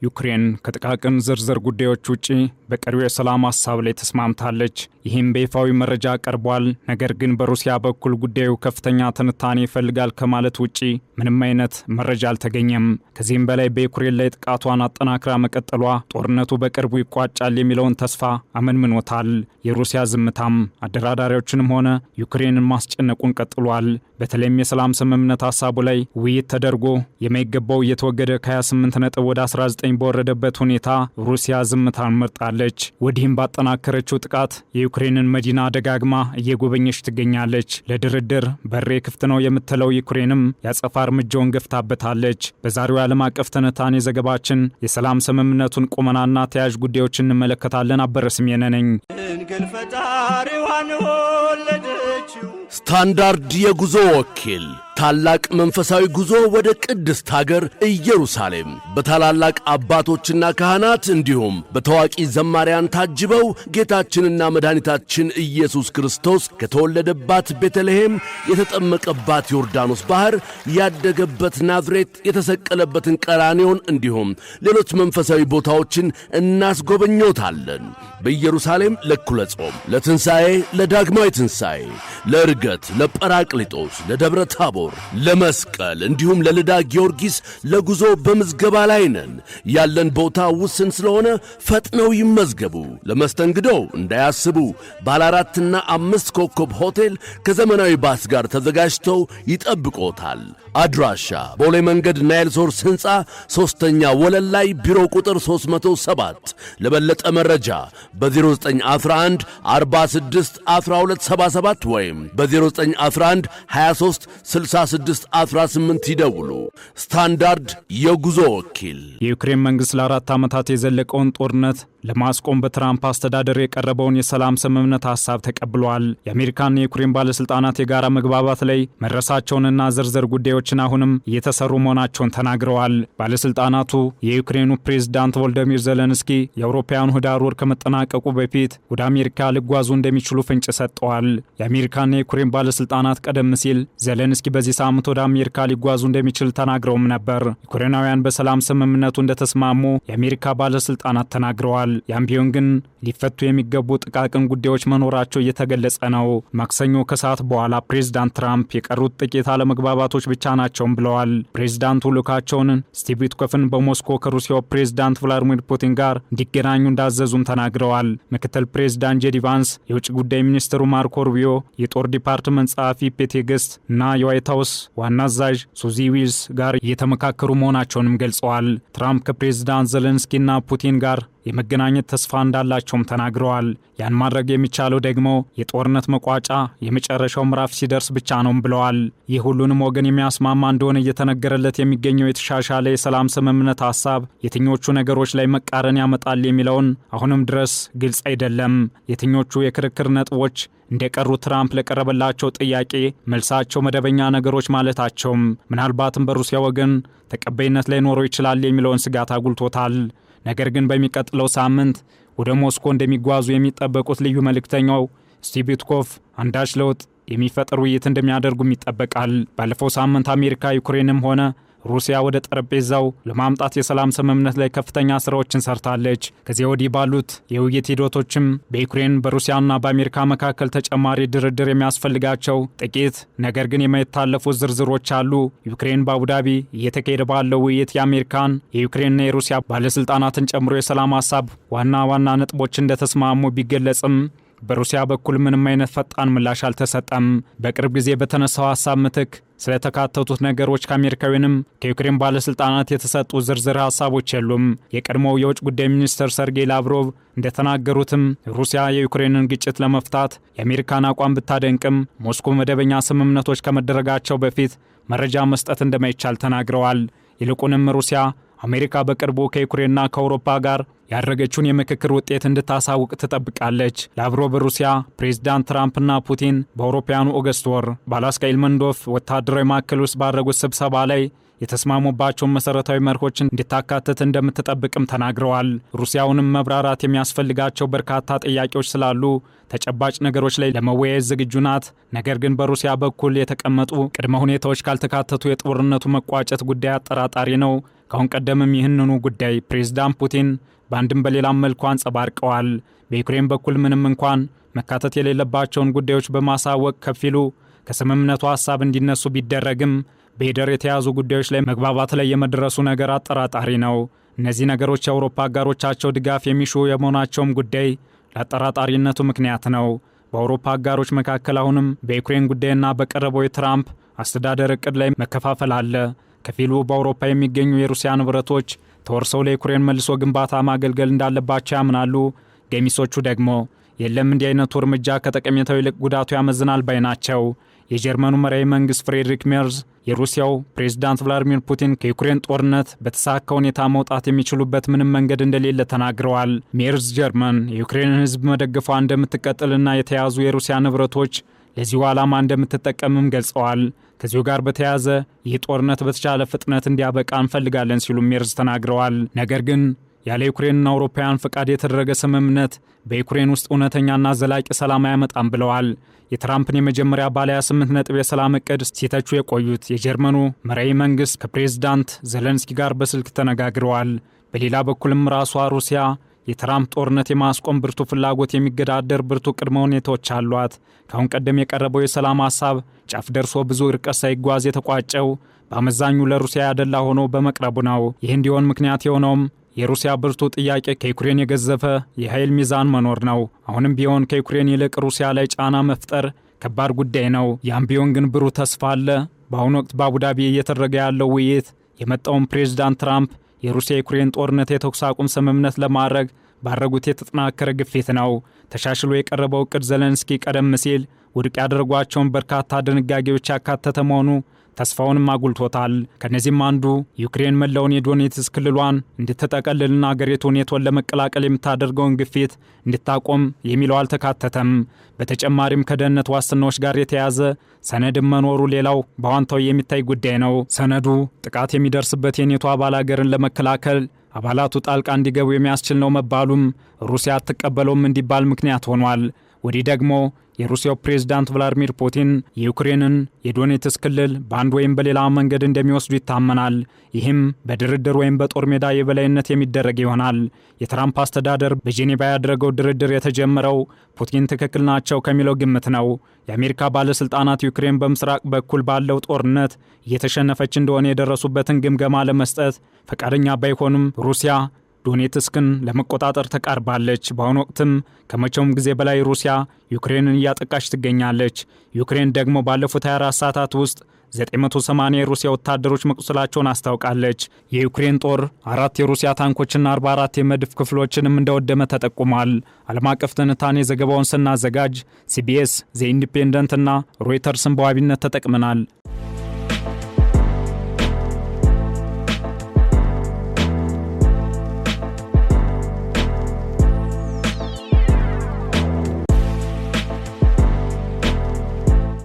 ዩክሬን ከጥቃቅን ዝርዝር ጉዳዮች ውጪ በቀሪው የሰላም ሐሳብ ላይ ተስማምታለች። ይህም በይፋዊ መረጃ ቀርቧል። ነገር ግን በሩሲያ በኩል ጉዳዩ ከፍተኛ ትንታኔ ይፈልጋል ከማለት ውጪ ምንም አይነት መረጃ አልተገኘም። ከዚህም በላይ በዩክሬን ላይ ጥቃቷን አጠናክራ መቀጠሏ ጦርነቱ በቅርቡ ይቋጫል የሚለውን ተስፋ አመንምኖታል። የሩሲያ ዝምታም አደራዳሪዎችንም ሆነ ዩክሬንን ማስጨነቁን ቀጥሏል። በተለይም የሰላም ስምምነት ሐሳቡ ላይ ውይይት ተደርጎ የማይገባው እየተወገደ ከ28 ነጥብ ወደ 19 በወረደበት ሁኔታ ሩሲያ ዝምታን መርጣለች። ወዲህም ባጠናከረችው ጥቃት የዩክሬንን መዲና ደጋግማ እየጎበኘች ትገኛለች። ለድርድር በሬ ክፍት ነው የምትለው ዩክሬንም ያጸፋ እርምጃውን ገፍታበታለች። በዛሬው ዓለም አቀፍ ትንታኔ ዘገባችን የሰላም ስምምነቱን ቁመናና ተያያዥ ጉዳዮችን እንመለከታለን። አበረስሜነ ነኝ። ስታንዳርድ የጉዞ ወኪል ታላቅ መንፈሳዊ ጉዞ ወደ ቅድስት ሀገር ኢየሩሳሌም በታላላቅ አባቶችና ካህናት እንዲሁም በታዋቂ ዘማሪያን ታጅበው ጌታችንና መድኃኒታችን ኢየሱስ ክርስቶስ ከተወለደባት ቤተልሔም፣ የተጠመቀባት ዮርዳኖስ ባህር፣ ያደገበት ናዝሬት፣ የተሰቀለበትን ቀራንዮን እንዲሁም ሌሎች መንፈሳዊ ቦታዎችን እናስጎበኞታለን። በኢየሩሳሌም ለእኩለ ጾም፣ ለትንሣኤ፣ ለዳግማዊ ትንሣኤ፣ ለዕርገት፣ ለጰራቅሊጦስ፣ ለደብረ ታቦር፣ ለመስቀል እንዲሁም ለልዳ ጊዮርጊስ ለጉዞ በምዝገባ ላይ ነን። ያለን ቦታ ውስን ስለሆነ ፈጥነው ይመዝገቡ። ለመስተንግዶ እንዳያስቡ ባለ 4ና 5 ኮከብ ሆቴል ከዘመናዊ ባስ ጋር ተዘጋጅተው ይጠብቆታል። አድራሻ ቦሌ መንገድ ናይል ሶርስ ሕንፃ 3ኛ ወለል ላይ ቢሮ ቁጥር 307። ለበለጠ መረጃ በ0911 46 1277 ወይም በ0911 23 6618 ይደውሉ። ስታንዳርድ የጉዞ ወኪል። የዩክሬን መንግስት ለ4 ዓመታት የዘለቀውን ጦርነት ለማስቆም በትራምፕ አስተዳደር የቀረበውን የሰላም ስምምነት ሐሳብ ተቀብሏል። የአሜሪካና የዩክሬን ባለስልጣናት የጋራ መግባባት ላይ መድረሳቸውንና ዝርዝር ጉዳዮችን አሁንም እየተሰሩ መሆናቸውን ተናግረዋል። ባለስልጣናቱ የዩክሬኑ ፕሬዝዳንት ቮሎዲሚር ዜሌንስኪ የአውሮፓውያኑ ህዳር ወር ከመጠናቀቁ በፊት ወደ አሜሪካ ሊጓዙ እንደሚችሉ ፍንጭ ሰጥተዋል። የአሜሪካና የዩክሬን ባለስልጣናት ቀደም ሲል ዜሌንስኪ በዚህ ሳምንት ወደ አሜሪካ ሊጓዙ እንደሚችል ተናግረውም ነበር። ዩክሬናውያን በሰላም ስምምነቱ እንደተስማሙ የአሜሪካ ባለስልጣናት ተናግረዋል። ያም ቢሆን ግን ሊፈቱ የሚገቡ ጥቃቅን ጉዳዮች መኖራቸው እየተገለጸ ነው። ማክሰኞ ከሰዓት በኋላ ፕሬዝዳንት ትራምፕ የቀሩት ጥቂት አለመግባባቶች ብቻ ናቸው ብለዋል። ፕሬዝዳንቱ ልኡካቸውን ስቲቭ ዊትኮፍን በሞስኮ ከሩሲያው ፕሬዝዳንት ቭላዲሚር ፑቲን ጋር እንዲገናኙ እንዳዘዙም ተናግረዋል። ምክትል ፕሬዝዳንት ጄዲ ቫንስ፣ የውጭ ጉዳይ ሚኒስትሩ ማርኮ ሩቢዮ፣ የጦር ዲፓርትመንት ጸሐፊ ፔቴ ገስት እና የዋይት ሃውስ ዋና አዛዥ ሱዚ ዊልስ ጋር እየተመካከሩ መሆናቸውንም ገልጸዋል። ትራምፕ ከፕሬዝዳንት ዜሌንስኪና ፑቲን ጋር የመገናኘት ተስፋ እንዳላቸውም ተናግረዋል። ያን ማድረግ የሚቻለው ደግሞ የጦርነት መቋጫ የመጨረሻው ምዕራፍ ሲደርስ ብቻ ነው ብለዋል። ይህ ሁሉንም ወገን የሚያስማማ እንደሆነ እየተነገረለት የሚገኘው የተሻሻለ የሰላም ስምምነት ሐሳብ የትኞቹ ነገሮች ላይ መቃረን ያመጣል የሚለውን አሁንም ድረስ ግልጽ አይደለም። የትኞቹ የክርክር ነጥቦች እንደቀሩ ትራምፕ ለቀረበላቸው ጥያቄ መልሳቸው መደበኛ ነገሮች ማለታቸውም ምናልባትም በሩሲያ ወገን ተቀባይነት ላይ ኖሮ ይችላል የሚለውን ስጋት አጉልቶታል። ነገር ግን በሚቀጥለው ሳምንት ወደ ሞስኮ እንደሚጓዙ የሚጠበቁት ልዩ መልእክተኛው ስቲቭ ዊትኮፍ አንዳች ለውጥ የሚፈጥር ውይይት እንደሚያደርጉም ይጠበቃል። ባለፈው ሳምንት አሜሪካ ዩክሬንም ሆነ ሩሲያ ወደ ጠረጴዛው ለማምጣት የሰላም ስምምነት ላይ ከፍተኛ ስራዎችን ሰርታለች። ከዚያ ወዲህ ባሉት የውይይት ሂደቶችም በዩክሬን በሩሲያና በአሜሪካ መካከል ተጨማሪ ድርድር የሚያስፈልጋቸው ጥቂት ነገር ግን የማይታለፉ ዝርዝሮች አሉ። ዩክሬን በአቡዳቢ እየተካሄደ ባለው ውይይት የአሜሪካን የዩክሬንና የሩሲያ ባለስልጣናትን ጨምሮ የሰላም ሐሳብ ዋና ነጥቦች እንደተስማሙ ቢገለጽም በሩሲያ በኩል ምንም አይነት ፈጣን ምላሽ አልተሰጠም። በቅርብ ጊዜ በተነሳው ሐሳብ ምትክ ስለተካተቱት ነገሮች ከአሜሪካውያንም ከዩክሬን ባለስልጣናት የተሰጡ ዝርዝር ሐሳቦች የሉም። የቀድሞው የውጭ ጉዳይ ሚኒስትር ሰርጌይ ላቭሮቭ እንደተናገሩትም ሩሲያ የዩክሬንን ግጭት ለመፍታት የአሜሪካን አቋም ብታደንቅም ሞስኮ መደበኛ ስምምነቶች ከመደረጋቸው በፊት መረጃ መስጠት እንደማይቻል ተናግረዋል። ይልቁንም ሩሲያ አሜሪካ በቅርቡ ከዩክሬንና ከአውሮፓ ጋር ያደረገችውን የምክክር ውጤት እንድታሳውቅ ትጠብቃለች። ላቭሮቭ ሩሲያ ፕሬዝዳንት ትራምፕና ፑቲን በአውሮፓውያኑ ኦገስት ወር በአላስካ ኢልመንዶፍ ወታደራዊ ማዕከል ውስጥ ባደረጉት ስብሰባ ላይ የተስማሙባቸውን መሰረታዊ መርሆችን እንድታካትት እንደምትጠብቅም ተናግረዋል። ሩሲያውንም መብራራት የሚያስፈልጋቸው በርካታ ጥያቄዎች ስላሉ ተጨባጭ ነገሮች ላይ ለመወያየት ዝግጁ ናት። ነገር ግን በሩሲያ በኩል የተቀመጡ ቅድመ ሁኔታዎች ካልተካተቱ የጦርነቱ መቋጨት ጉዳይ አጠራጣሪ ነው። ካሁን ቀደምም ይህንኑ ጉዳይ ፕሬዝዳንት ፑቲን በአንድም በሌላም መልኩ አንጸባርቀዋል። በዩክሬን በኩል ምንም እንኳን መካተት የሌለባቸውን ጉዳዮች በማሳወቅ ከፊሉ ከስምምነቱ ሐሳብ እንዲነሱ ቢደረግም በሂደር የተያዙ ጉዳዮች ላይ መግባባት ላይ የመድረሱ ነገር አጠራጣሪ ነው። እነዚህ ነገሮች የአውሮፓ አጋሮቻቸው ድጋፍ የሚሹ የመሆናቸውም ጉዳይ ለአጠራጣሪነቱ ምክንያት ነው። በአውሮፓ አጋሮች መካከል አሁንም በዩክሬን ጉዳይና በቀረበው የትራምፕ አስተዳደር እቅድ ላይ መከፋፈል አለ። ከፊሉ በአውሮፓ የሚገኙ የሩሲያ ንብረቶች ተወርሰው ለዩክሬን መልሶ ግንባታ ማገልገል እንዳለባቸው ያምናሉ። ገሚሶቹ ደግሞ የለም እንዲህ አይነቱ እርምጃ ከጠቀሜታው ይልቅ ጉዳቱ ያመዝናል ባይ ናቸው። የጀርመኑ መራሄ መንግስት ፍሬድሪክ ሜርዝ የሩሲያው ፕሬዝዳንት ቭላዲሚር ፑቲን ከዩክሬን ጦርነት በተሳካ ሁኔታ መውጣት የሚችሉበት ምንም መንገድ እንደሌለ ተናግረዋል። ሜርዝ ጀርመን የዩክሬንን ሕዝብ መደገፏ እንደምትቀጥልና የተያዙ የሩሲያ ንብረቶች ለዚሁ ዓላማ እንደምትጠቀምም ገልጸዋል። ከዚሁ ጋር በተያያዘ ይህ ጦርነት በተቻለ ፍጥነት እንዲያበቃ እንፈልጋለን ሲሉ ሜርዝ ተናግረዋል። ነገር ግን ያለ ዩክሬንና አውሮፓውያን ፈቃድ የተደረገ ስምምነት በዩክሬን ውስጥ እውነተኛና ዘላቂ ሰላም አያመጣም ብለዋል። የትራምፕን የመጀመሪያ ባለ 28 ነጥብ የሰላም እቅድ ሲተቹ የቆዩት የጀርመኑ መራሄ መንግስት ከፕሬዝዳንት ዘለንስኪ ጋር በስልክ ተነጋግረዋል። በሌላ በኩልም ራሷ ሩሲያ የትራምፕ ጦርነት የማስቆም ብርቱ ፍላጎት የሚገዳደር ብርቱ ቅድመ ሁኔታዎች አሏት። ካሁን ቀደም የቀረበው የሰላም ሐሳብ ጫፍ ደርሶ ብዙ ርቀት ሳይጓዝ የተቋጨው በአመዛኙ ለሩሲያ ያደላ ሆኖ በመቅረቡ ነው። ይህ እንዲሆን ምክንያት የሆነውም የሩሲያ ብርቱ ጥያቄ ከዩክሬን የገዘፈ የኃይል ሚዛን መኖር ነው። አሁንም ቢሆን ከዩክሬን ይልቅ ሩሲያ ላይ ጫና መፍጠር ከባድ ጉዳይ ነው። ያም ቢሆን ግን ብሩህ ተስፋ አለ። በአሁኑ ወቅት በአቡዳቢ እየተደረገ ያለው ውይይት የመጣውን ፕሬዝዳንት ትራምፕ የሩሲያ ዩክሬን ጦርነት የተኩስ አቁም ስምምነት ለማድረግ ባረጉት የተጠናከረ ግፊት ነው። ተሻሽሎ የቀረበው እቅድ ዘለንስኪ ቀደም ሲል ውድቅ ያደረጓቸውን በርካታ ድንጋጌዎች ያካተተ መሆኑ ተስፋውንም አጉልቶታል። ከነዚህም አንዱ ዩክሬን መላውን የዶኔትስክ ክልሏን እንድትጠቀልልና አገሪቱን ኔቶን ለመቀላቀል የምታደርገውን ግፊት እንድታቆም የሚለው አልተካተተም። በተጨማሪም ከደህንነት ዋስትናዎች ጋር የተያዘ ሰነድም መኖሩ ሌላው በአዎንታዊ የሚታይ ጉዳይ ነው። ሰነዱ ጥቃት የሚደርስበት የኔቶ አባል አገርን ለመከላከል አባላቱ ጣልቃ እንዲገቡ የሚያስችል ነው መባሉም ሩሲያ አትቀበለውም እንዲባል ምክንያት ሆኗል። ወዲህ ደግሞ የሩሲያው ፕሬዝዳንት ቭላዲሚር ፑቲን የዩክሬንን የዶኔትስክ ክልል በአንድ ወይም በሌላ መንገድ እንደሚወስዱ ይታመናል። ይህም በድርድር ወይም በጦር ሜዳ የበላይነት የሚደረግ ይሆናል። የትራምፕ አስተዳደር በጄኔቫ ያደረገው ድርድር የተጀመረው ፑቲን ትክክል ናቸው ከሚለው ግምት ነው። የአሜሪካ ባለሥልጣናት ዩክሬን በምስራቅ በኩል ባለው ጦርነት እየተሸነፈች እንደሆነ የደረሱበትን ግምገማ ለመስጠት ፈቃደኛ ባይሆኑም ሩሲያ ዶኔትስክን ለመቆጣጠር ተቃርባለች። በአሁኑ ወቅትም ከመቼውም ጊዜ በላይ ሩሲያ ዩክሬንን እያጠቃች ትገኛለች። ዩክሬን ደግሞ ባለፉት 24 ሰዓታት ውስጥ 980 የሩሲያ ወታደሮች መቁሰላቸውን አስታውቃለች። የዩክሬን ጦር 4 የሩሲያ ታንኮችና 44 የመድፍ ክፍሎችንም እንደወደመ ተጠቁሟል። ዓለም አቀፍ ትንታኔ ዘገባውን ስናዘጋጅ ሲቢኤስ፣ ዘ ኢንዲፔንደንት እና ሮይተርስን በዋቢነት ተጠቅመናል።